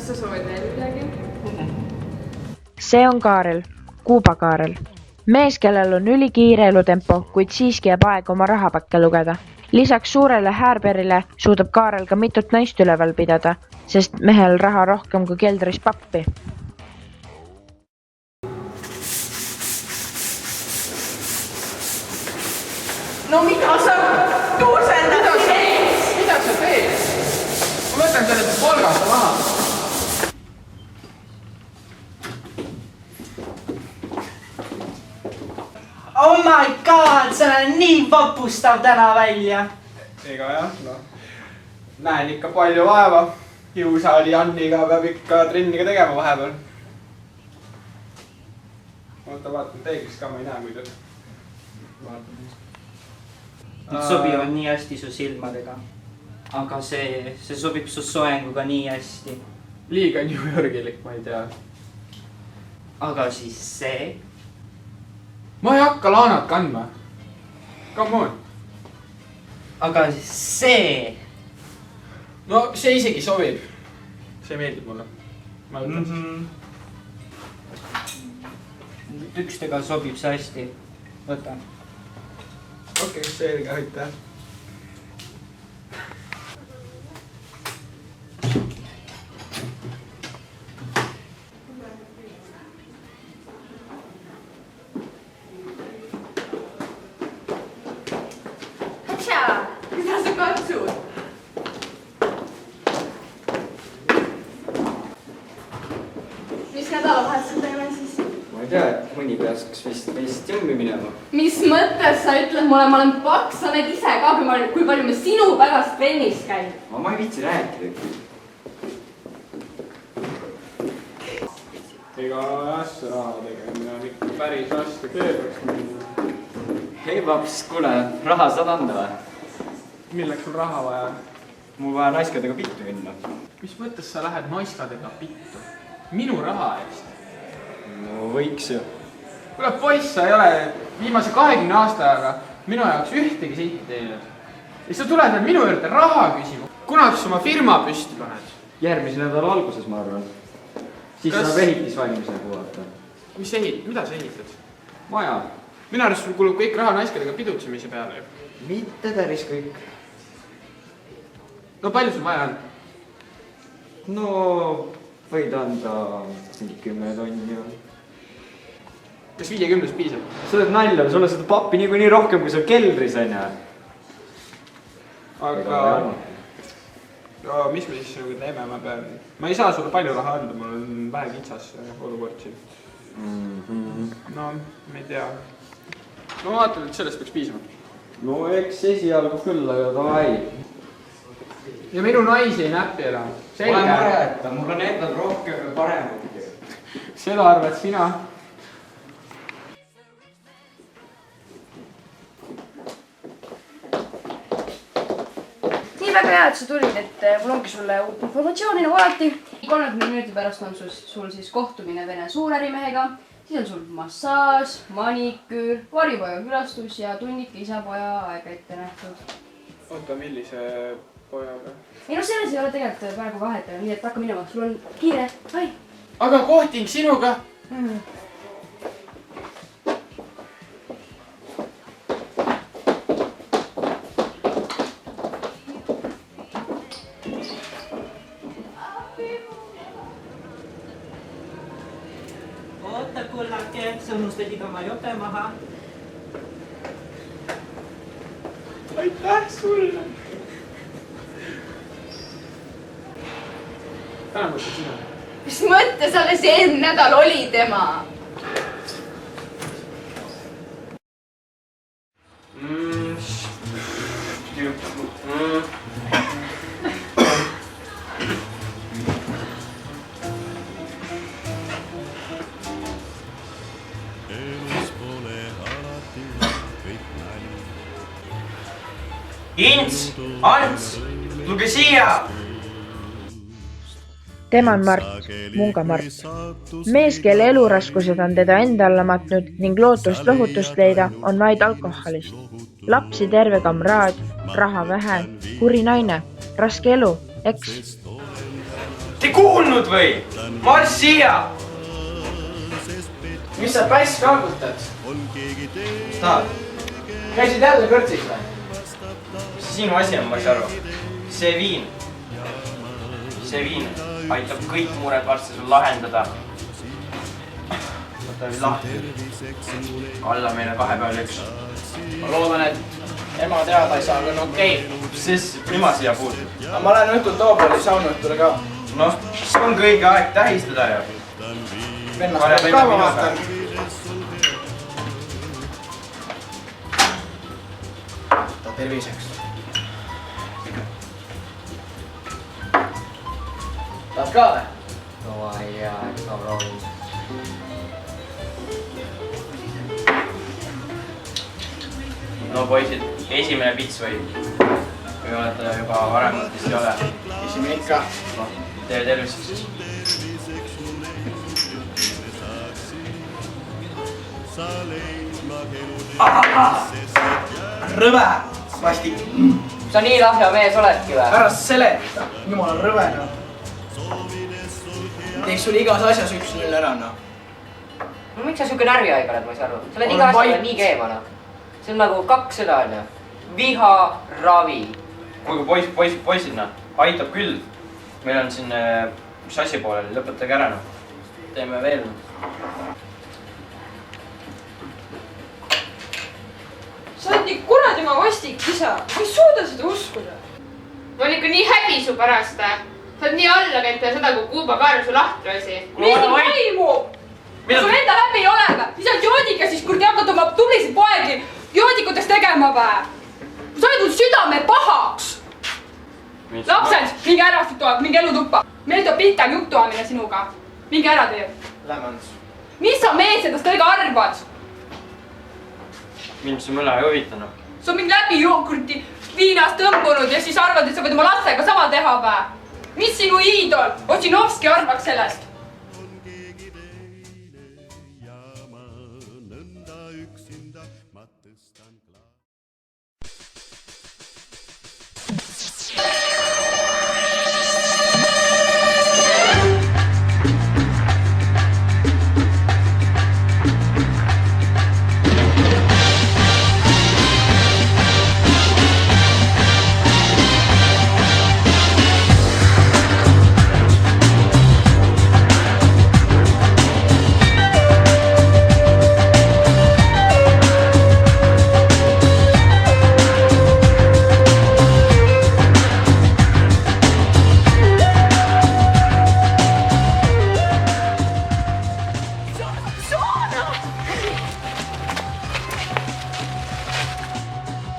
Kas sa soovid veel midagi? See on Kaarel, Kuuba Kaarel. Mees, kellel on ülikiire elutempo, kuid siiski jääb aeg oma rahapakke lugeda. Lisaks suurele häärberile suudab Kaarel ka mitut naist üleval pidada, sest mehel raha rohkem kui keldris pappi. No mida sa tuusendad? Mida sa teed? Ma võtan selle polgast maha. Oh my god, see on nii vapustav täna välja. Ega jah, näen ikka palju vaeva. Jõusaali Janniga peab ikka trenniga tegema vahepeal. Oota, vaatan teeglist ka, ma ei näe muidu. Need sobivad nii hästi su silmadega. Aga see sobib su soenguga nii hästi. Liiga New Yorgilik, ma ei tea. Aga siis see? Ma ei hakka laanat kandma. Come on. Aga siis see? No see isegi sobib. See meeldib mulle. Ma võtan Tükstega sobib see hästi. Võtan. Okei, selge, aitäh. Mida sa katsud? Mis nädalavahetusel teeme siis? Ma ei tea, et mõni peaks vist jõmmi minema. Mis mõttes sa ütled mulle, ma olen paks, sa näed ise ka, kui palju me sinu pärast trennis käib. Ma ei viitsi rääkida. Ega asja raha tegemine on ikka päris raske töö peaks minna. Hei paps, kuule, raha saad anda või? Milleks sul raha vaja? Mul vaja naiskadega pittu minna. Mis mõttes sa lähed naiskadega pittu? Minu raha eest? No võiks ju. Kuule poiss, sa ei ole viimase 20 aastaga minu jaoks ühtegi senti teinud. Ja sa tuled veel minu juurde raha küsima. Kunagi sa oma firma püsti paned? Järgmise nädala alguses, ma arvan. Siis saab ehitisvalmisena kuulata. Mida sa ehitad? Maja. Minu arust sul kulub kõik raha naiskadega pidutsemise peale. Mitte päris kõik. No palju sul vaja on? No võid anda 10 tonni. Kas 50 piisab? Sa oled nalja, sulle seda pappi nii rohkem, kui sul keldris on ja. Aga mis me siis nagu teeme, ma ei saa sulle palju raha anda, mul on vähe kitsas olukord siin. No, ma ei tea. No ma vaatan, et sellest peaks piisama. No eks esialgu küll, aga davai. Ja minu naisi ei näppi enam. Ma ei märeta, mul on endal rohkem ja paremad. Seda arvad sina? Nii väga hea, et sa tulid, et mul ongi sulle uut informatsiooni nagu alati. 30 minuti pärast on sul siis kohtumine Vene suurärimehega. Siis on sul massaaž, maniküür, varipoja külastus ja tunnike isapoja aega ette nähtud. Oota, millise pojaga? Ei no selles ei ole tegelikult praegu vahet, nii et hakka minema. Sul on kiire, hai! Aga kohting sinuga! Oota kullake, sa unustasid oma jope maha. Aitäh sulle! Täna mõtled sina? Mis mõttes alles eelmine nädal oli tema? Ints, Ants, tulge siia! Tema on Mart, Munga Mart. Mees, kelle eluraskused on teda enda alla matnud ning lootust lohutust leida, on vaid alkoholist. Lapsi terve kamraad, raha vähe, kuri naine, raske elu, eks. Te kuulnud või? Marss siia! mis sa päss kaagutad? Tahad? Käisid jälle kõrtsis või? Mis see sinu asi on, ma ei saa aru? See viin aitab kõik mured varsti sul lahendada. Võta nüüd lahti. Alla meile 2 peale 1. Ma loodan, et ema teada ei saa, aga on okei. Siis ema siia puutub. Aga ma lähen õhtul Tooboli saunaõhtule ka. Noh, see on ka õige aeg tähistada ju. Vennast peab ka ma vaatan. Ta terviseks. Tahad ka või? no ma ei tea, eks ma proovin. No poisid, esimene pits või? Või olete juba varem vist ei ole? Esimene ikka. Noh, teile terviseks. Rõve! Vastik. sa nii lahja mees oledki või? Ära seleta. Jumala rõve noh. Teeks sulle igas asjas 1-0 ära noh. no miks sa siuke närvihaige oled, ma ei saa aru? sa oled Olen iga asjaga vait. nii keema noh. see on nagu 2 sõda onju. viha, ravi. kuulge poisid noh, aitab küll. meil on siin üks asi pooleli, lõpetage ära noh. Teeme veel. sa oled nii kuradi oma vastik isa, ma ei suuda seda uskuda. mul on ikka nii häbi su pärast. sa oled nii alla käinud peale seda, kui Kuuba Kaarel su lahti lasi. mis sul toimub? sul enda läbi ei ole või? mis sa oled joodika siis, kuradi hakkad oma tublisid poegi joodikuteks tegema või? sa oled mul südame pahaks. lapsed, minge ära siit toa, minge elutuppa. meil tuleb pihta jutuamine sinuga. minge ära tee. Lähme Ants. mis sa mees endast kõige arvad? mind see mõle ei huvitanud. sa oled mind läbi kuradi viinast tõmbunud ja siis arvad, et sa võid oma lastega sama teha või? mis sinu iidol, Ossinovski arvaks sellest?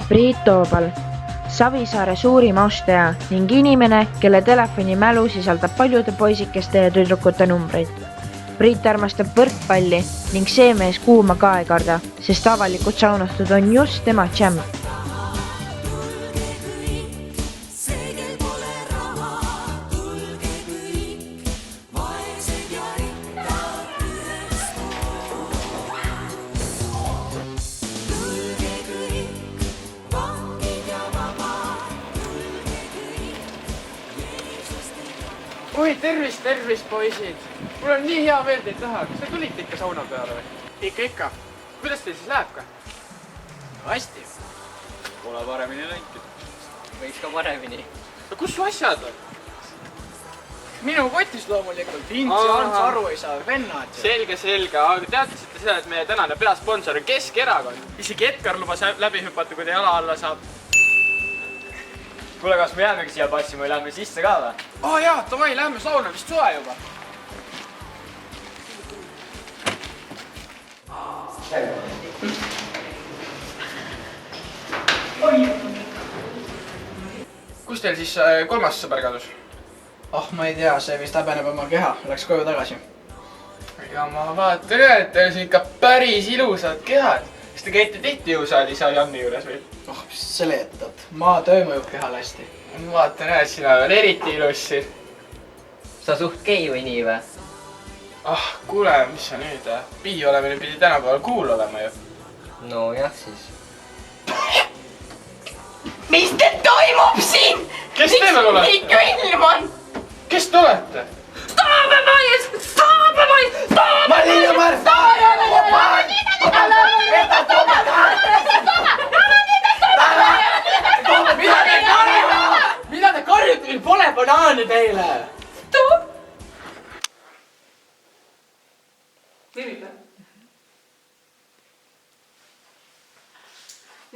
Priit Toobal, Savisaare suurim austaja ning inimene, kelle telefonimälu sisaldab paljude poisikeste ja tüdrukute numbreid. Priit armastab võrkpalli ning see mees kuuma ka ei karda, sest avalikud saunastud on just tema džämm. oi, tervist, poisid. Mul on nii hea meel teid näha. Kas te tulite ikka sauna peale või? Ikka. Kuidas teil siis läheb ka? Hästi. Pole paremini läinud. võiks ka paremini. No kus su asjad on? Minu kotis loomulikult. Ints ja Ants aru ei saa. Vennad. Selge. Aga teadsite seda, et meie tänane peasponsor on Keskerakond. Isegi Edgar lubas läbi hüpata, kui ta jala alla saab. kuule, kas me jäämegi siia passima või lähme sisse ka või? Jaa, davai, lähme sauna, vist suve juba. Kus teil siis kolmas sõber kadus? Ma ei tea, see vist häbeneb oma keha. Läks koju tagasi. Ja ma vaatan üle, et teil on ikka päris ilusad kehad. Kas te käite tihti jõusaalis Janni juures või? Mis seletad? Maa töö mõjub kehale hästi. Ma vaatan üle, et sina veel eriti ilus siin. sa suht gei või nii või? Kuule, mis sa nüüd? Pii olemine pidi tänapäeval cool olema ju. no jah siis. mis te toimub siin? Kes te veel olete? Nii külm on. Kes te olete? Mida te karjute, meil pole banaane teile?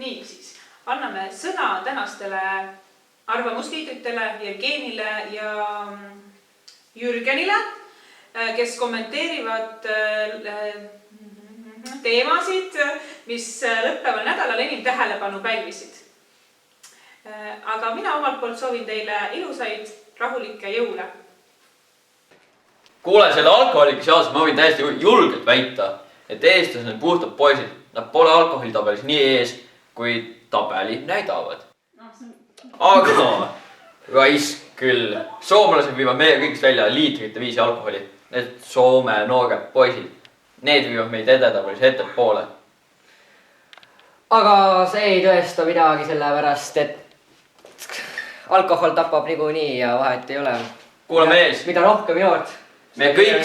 Nii siis, anname sõna tänastele arvamusliidritele Jevgenile ja Jürgenile, kes kommenteerivad teemasid, mis lõppeval nädalal enim tähelepanu pälvisid. Aga mina omalt poolt soovin teile ilusaid, rahulikke jõule. Kuule, selle alkoholiga seoses ma võin täiesti julgelt väita, et eestlased on puhtad poisid. Nad pole alkoholitabelis nii ees, kui tabelid näidavad. Aga raisk küll. Soomlased viivad meie kõigist välja liitrite viisi alkoholi. Need Soome noored poisid. Need viivad meid edetabelis ettepoole. Aga see ei tõesta midagi sellepärast, et alkohol tapab niikuinii ja vahet ei ole. Kuule mees. Mida rohkem jood. Me kõik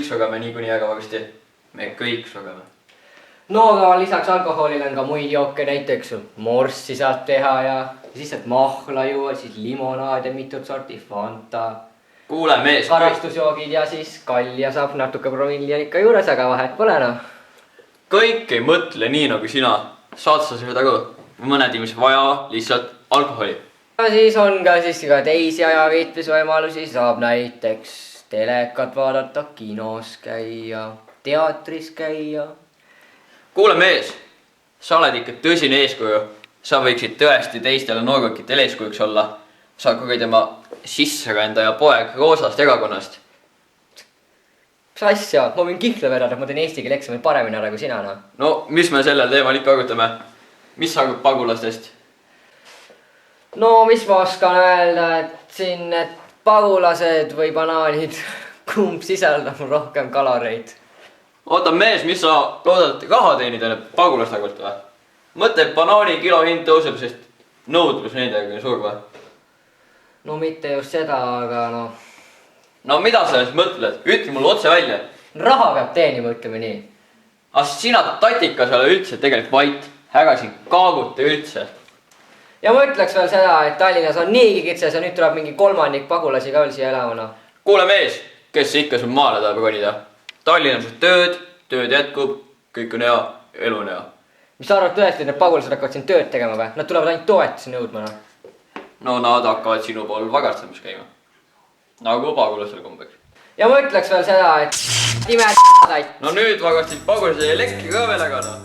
sureme niikuinii väga varsti. Me kõik sureme. No aga lisaks alkoholile on ka muid jooke, näiteks morssi saab teha ja siis saad mahla juua, siis limonaad ja mitut sorti Fanta. Kuule mees. Karastusjoogid ja siis kalja saab natuke promilli ikka juures, aga vahet pole noh. Kõik ei mõtle nii nagu sina. Saad sa seda tagu? Mõned inimesed vaja lihtsalt alkoholi. Ja siis on ka teisi ajaviitmisvõimalusi, saab näiteks telekat vaadata, kinos käia, teatris käia. Kuule mees, sa oled ikka tõsine eeskuju. Sa võiksid tõesti teistele noorukitele eeskujuks olla. Sa kui tema sisserändaja poeg roosast erakonnast. Mis asja? Ma võin kihla vedada, et ma teen eesti keele eksami paremini ära kui sina. No, mis me sellel teemal ikka arutame? Mis sa arvad pagulastest? No, mis ma oskan öelda, et siin need pagulased või banaanid, kumb sisaldab rohkem kaloreid. Oota mees, mis sa loodad raha teenida need pagulaste arvalt või? Mõtle, et banaani kilo hind tõuseb, sest nõudlus nendega on suur või? No mitte just seda, aga noh. No mida sa siis mõtled? Ütle mulle otse välja. Raha peab teenima, ütleme nii. Aga sina tatikas ole üldse tegelikult vait. Häga siin kaaguta üldse. Ja ma ütleks veel seda, et Tallinnas on niigi kitses ja nüüd tuleb mingi kolmandik pagulasi ka veel siia elamana. Kuule mees, kes ikka sul maale tahab ronida? Tallinnas on tööd jätkub, kõik on hea, elu on hea. Mis sa arvad tõesti, et need pagulased hakkavad siin tööd tegema või? Nad tulevad ainult toetusi nõudma. No nad hakkavad sinu pool vagastamas käima. Nagu pagulasel kombeks. Ja ma ütleks veel seda, et No nüüd vagastasid pagulased elektri ka veel ära.